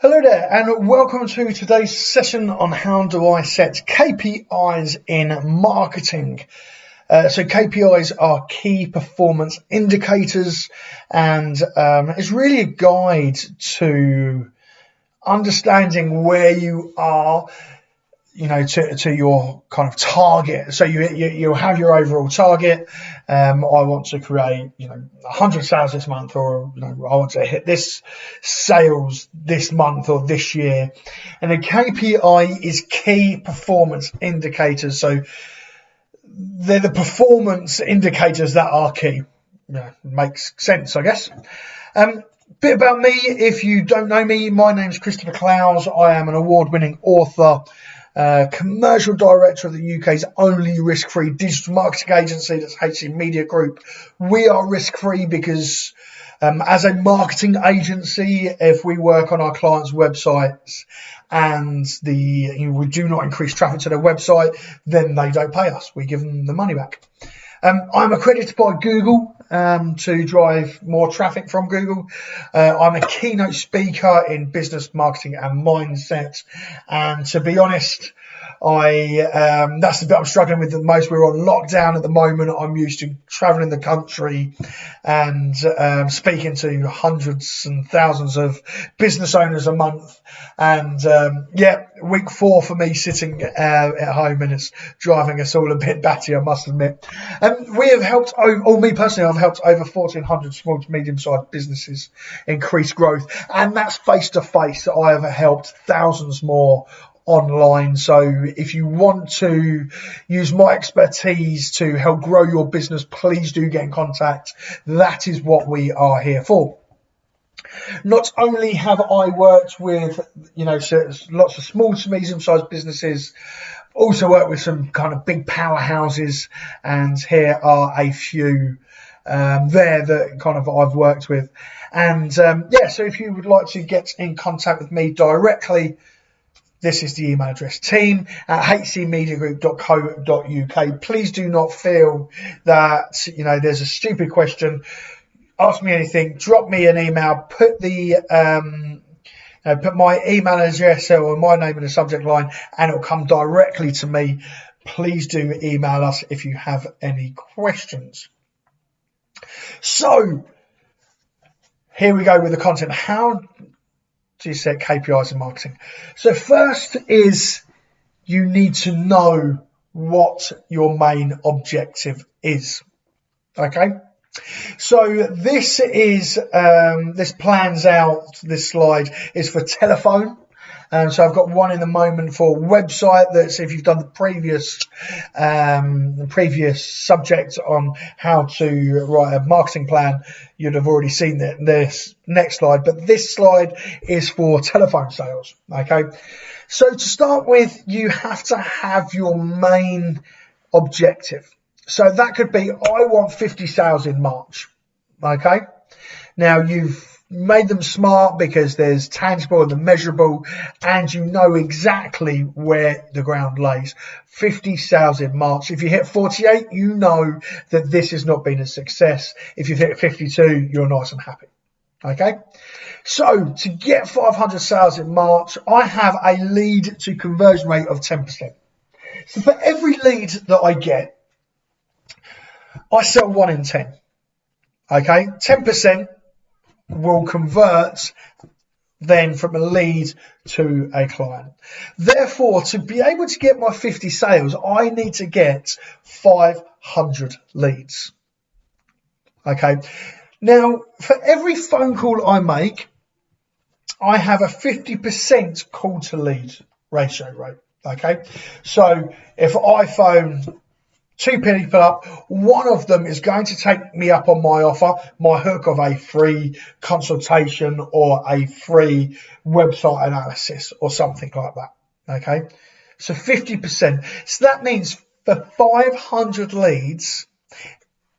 Hello there, and welcome to today's session on how do I set KPIs in marketing. So KPIs are key performance indicators, and it's really a guide to understanding where you are, to your kind of target. So you have your overall target. I want to create, 100 sales this month, or I want to hit this sales this month or this year. And a KPI is key performance indicators. So they're the performance indicators that are key. Makes sense, I guess. Bit about me, if you don't know me, my name's Christopher Clowes. I am an award-winning author, commercial director of the UK's only risk-free digital marketing agency, that's HC Media Group. We are risk-free because as a marketing agency, if we work on our clients' websites and we do not increase traffic to their website, then they don't pay us. We give them the money back. I'm accredited by Google to drive more traffic from Google. I'm a keynote speaker in business, marketing and mindset. And to be honest, that's the bit I'm struggling with the most. We're on lockdown at the moment. I'm used to traveling the country and speaking to hundreds and thousands of business owners a month. And week 4 for me sitting at home, and it's driving us all a bit batty, I must admit. We have helped, me personally, I've helped over 1,400 small to medium-sized businesses increase growth, and that's face-to-face. I have helped thousands more online. So if you want to use my expertise to help grow your business, please do get in contact. That is what we are here for. Not only have I worked with, lots of small to medium-sized businesses, also worked with some kind of big powerhouses, and here are a few there that kind of I've worked with. And so if you would like to get in contact with me directly, this is the email address, team@hcmediagroup.co.uk. Please do not feel that, there's a stupid question. Ask me anything, drop me an email, put my email address or my name in the subject line, and it'll come directly to me. Please do email us if you have any questions. So here we go with the content. How do you set KPIs in marketing? So first is you need to know what your main objective is. Okay. So this plans out, this slide is for telephone. So I've got one in the moment for website. That's if you've done the previous subject on how to write a marketing plan, you'd have already seen this next slide. But this slide is for telephone sales. Okay. So to start with, you have to have your main objective. So that could be, I want 50 sales in March. Okay. Now you've made them smart because there's tangible and the measurable, and you know exactly where the ground lays. 50 sales in March. If you hit 48, you know that this has not been a success. If you've hit 52, you're nice and happy. Okay. So to get 500 sales in March, I have a lead to conversion rate of 10%. So for every lead that I get, I sell 1 in 10. Okay. 10% will convert then from a lead to a client. Therefore, to be able to get my 50 sales, I need to get 500 leads. Okay. Now, for every phone call I make, I have a 50% call to lead ratio rate. Okay. So if I phone 2 people up, one of them is going to take me up on my offer, my hook of a free consultation or a free website analysis or something like that. Okay. So 50%. So that means for 500 leads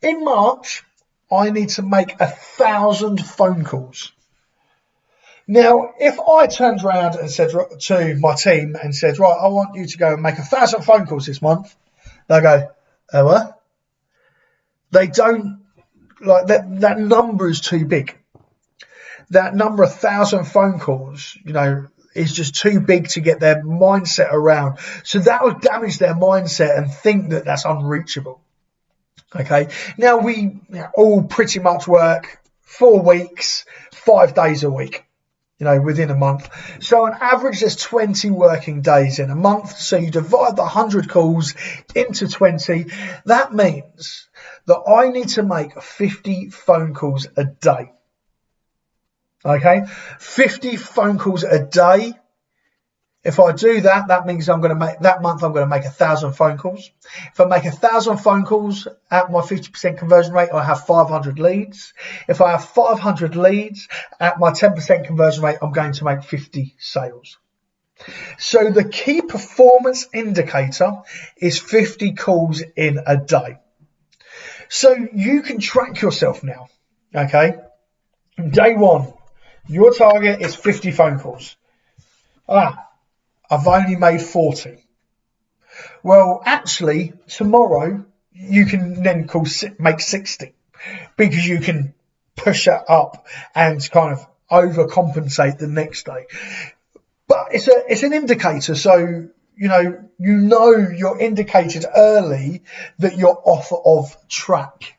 in March, I need to make 1,000 phone calls. Now, if I turned around and said to my team and said, right, I want you to go and make 1,000 phone calls this month, they go, oh, what? They don't, like, that number is too big. that number 1,000 phone calls, is just too big to get their mindset around. So that will damage their mindset and think that that's unreachable. Okay. Now we all pretty much work 4 weeks, 5 days a week, within a month. So on average, there's 20 working days in a month. So you divide the 100 calls into 20. That means that I need to make 50 phone calls a day. Okay, 50 phone calls a day. If I do that, that means I'm going to make 1,000 phone calls. If I make 1,000 phone calls at my 50% conversion rate, I have 500 leads. If I have 500 leads at my 10% conversion rate, I'm going to make 50 sales. So the key performance indicator is 50 calls in a day. So you can track yourself now. Okay, day one. Your target is 50 phone calls. I've only made 40. Well, actually, tomorrow you can then make 60 because you can push it up and kind of overcompensate the next day. But it's an indicator, so you're indicated early that you're off of track.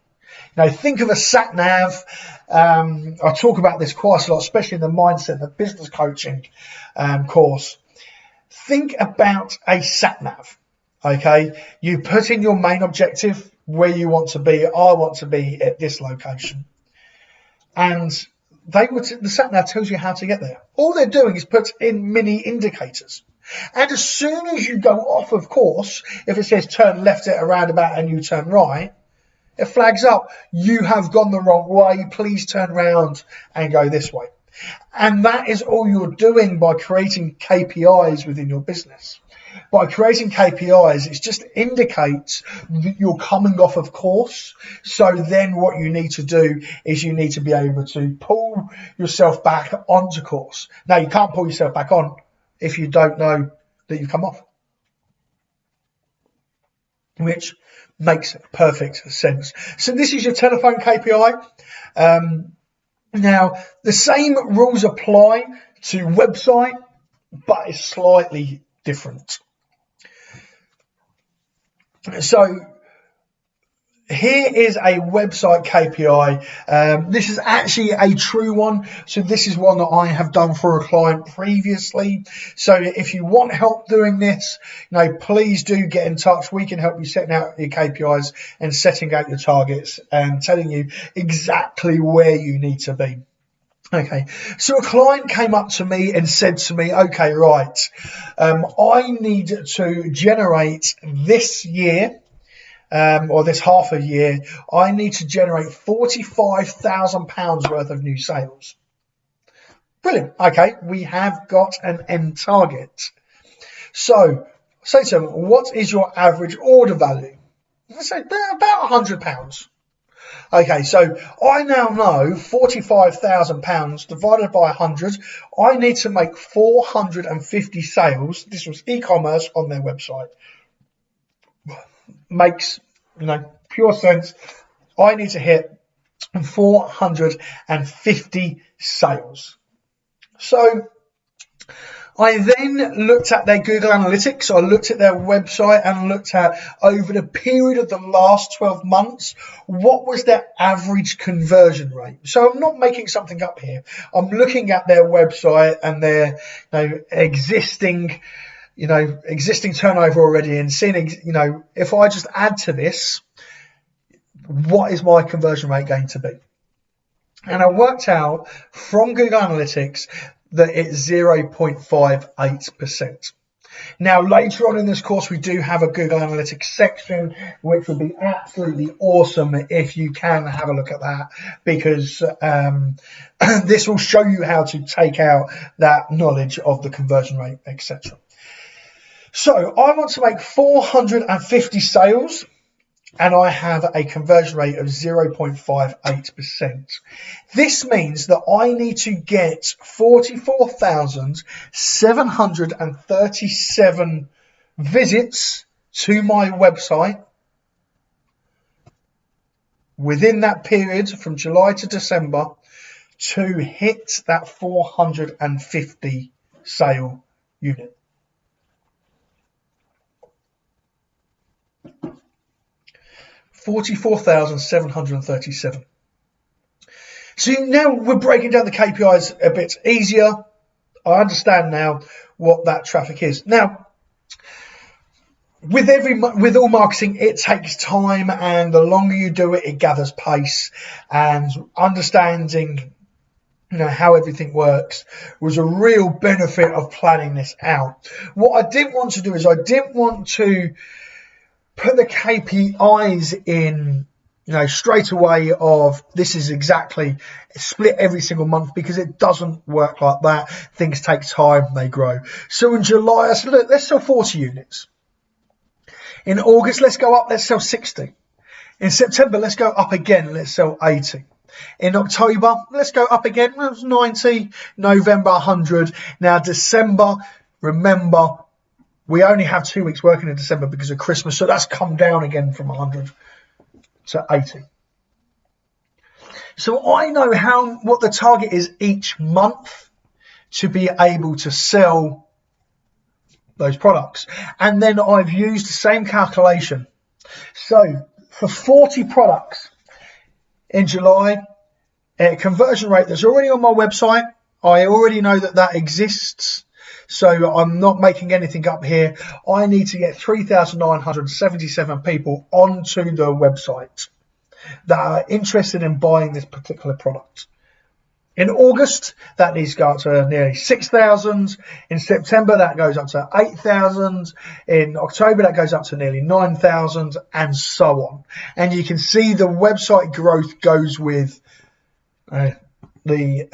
Now, think of a sat nav. I talk about this quite a lot, especially in the mindset, the business coaching course. Think about a sat nav. Okay, you put in your main objective, where you want to be. I want to be at this location, and the sat nav tells you how to get there. All they're doing is put in mini indicators. And as soon as you go off of course, if it says turn left at a roundabout and you turn right, it flags up, you have gone the wrong way, please turn round and go this way. And that is all you're doing by creating KPIs within your business. By creating KPIs, it just indicates that you're coming off of course. So then what you need to do is you need to be able to pull yourself back onto course. Now, you can't pull yourself back on if you don't know that you've come off, which makes perfect sense. So this is your telephone KPI. Now, the same rules apply to website, but it's slightly different. So here is a website KPI. This is actually a true one. So this is one that I have done for a client previously. So if you want help doing this, please do get in touch. We can help you setting out your KPIs and setting out your targets and telling you exactly where you need to be. Okay, so a client came up to me and said to me, okay, right, I need to generate this year, or this half a year, I need to generate £45,000 worth of new sales. Brilliant. Okay, we have got an end target. So say to them, what is your average order value? I say about £100. Okay, so I now know £45,000 divided by 100. I need to make 450 sales. This was e-commerce on their website. Makes pure sense. I need to hit 450 sales. So I then looked at their Google Analytics. I looked at their website and looked at over the period of the last 12 months, what was their average conversion rate. So I'm not making something up here. I'm looking at their website and their existing turnover already and seeing, if I just add to this, what is my conversion rate going to be? And I worked out from Google Analytics that it's 0.58%. Now, later on in this course, we do have a Google Analytics section, which would be absolutely awesome if you can have a look at that, because this will show you how to take out that knowledge of the conversion rate, etc. So I want to make 450 sales, and I have a conversion rate of 0.58%. This means that I need to get 44,737 visits to my website within that period from July to December to hit that 450 sale unit. $44,737. So now we're breaking down the KPIs a bit easier. I understand now what that traffic is. Now, with all marketing, it takes time, and the longer you do it, it gathers pace. And understanding, how everything works was a real benefit of planning this out. What I didn't want to do is I didn't want to put the KPIs in, straight away of this is exactly split every single month, because it doesn't work like that. Things take time, they grow. So in July, I said, look, let's sell 40 units. In August, let's go up, let's sell 60. In September, let's go up again, let's sell 80. In October, let's go up again, 90. November, 100. Now, December, remember, we only have 2 weeks working in December because of Christmas, so that's come down again from 100 to 80. So I know what the target is each month to be able to sell those products. And then I've used the same calculation. So for 40 products in July, a conversion rate that's already on my website, I already know that exists. So I'm not making anything up here. I need to get 3,977 people onto the website that are interested in buying this particular product. In August, that needs to go up to nearly 6,000. In September, that goes up to 8,000. In October, that goes up to nearly 9,000, and so on. And you can see the website growth goes with the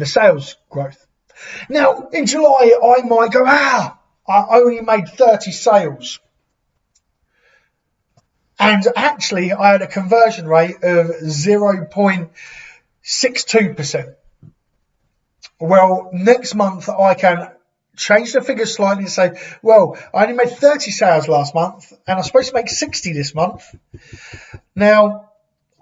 sales growth. Now, in July, I might go, I only made 30 sales. And actually, I had a conversion rate of 0.62%. Well, next month I can change the figures slightly and say, well, I only made 30 sales last month and I'm supposed to make 60 this month. Now,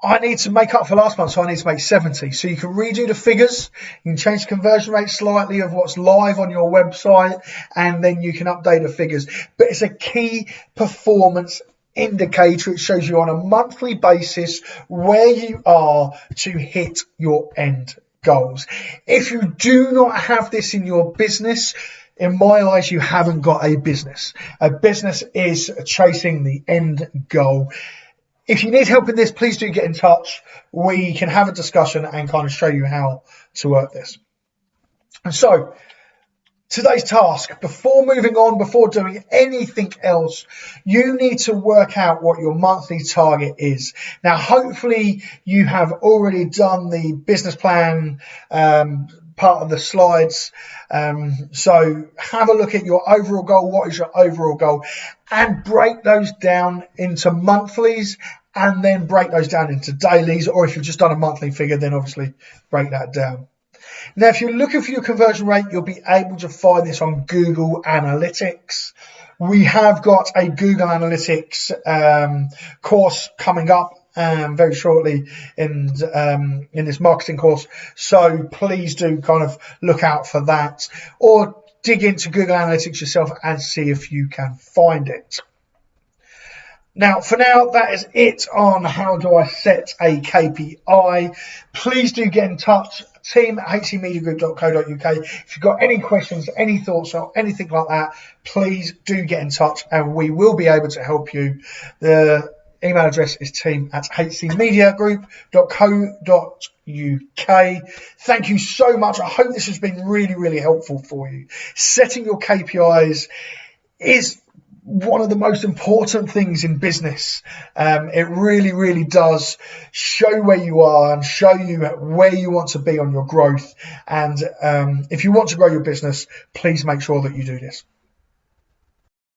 I need to make up for last month, so I need to make 70. So you can redo the figures, you can change the conversion rate slightly of what's live on your website, and then you can update the figures. But it's a key performance indicator. It shows you on a monthly basis where you are to hit your end goals. If you do not have this in your business, in my eyes, you haven't got a business. A business is chasing the end goal. If you need help in this, please do get in touch. We can have a discussion and kind of show you how to work this. And so, today's task, before moving on, before doing anything else, you need to work out what your monthly target is. Now, hopefully you have already done the business plan part of the slides. So have a look at your overall goal. What is your overall goal? And break those down into monthlies, and then break those down into dailies. Or if you've just done a monthly figure, then obviously break that down. Now, if you're looking for your conversion rate, you'll be able to find this on Google Analytics. We have got a Google Analytics course coming up very shortly in this marketing course. So please do kind of look out for that, or dig into Google Analytics yourself and see if you can find it. Now, for now, that is it on how do I set a KPI. Please do get in touch, team@hcmediagroup.co.uk. If you've got any questions, any thoughts, or anything like that, please do get in touch and we will be able to help you. The email address is team@hcmediagroup.co.uk. Thank you so much. I hope this has been really, really helpful for you. Setting your KPIs is one of the most important things in business. It really, really does show where you are and show you where you want to be on your growth. And if you want to grow your business, please make sure that you do this.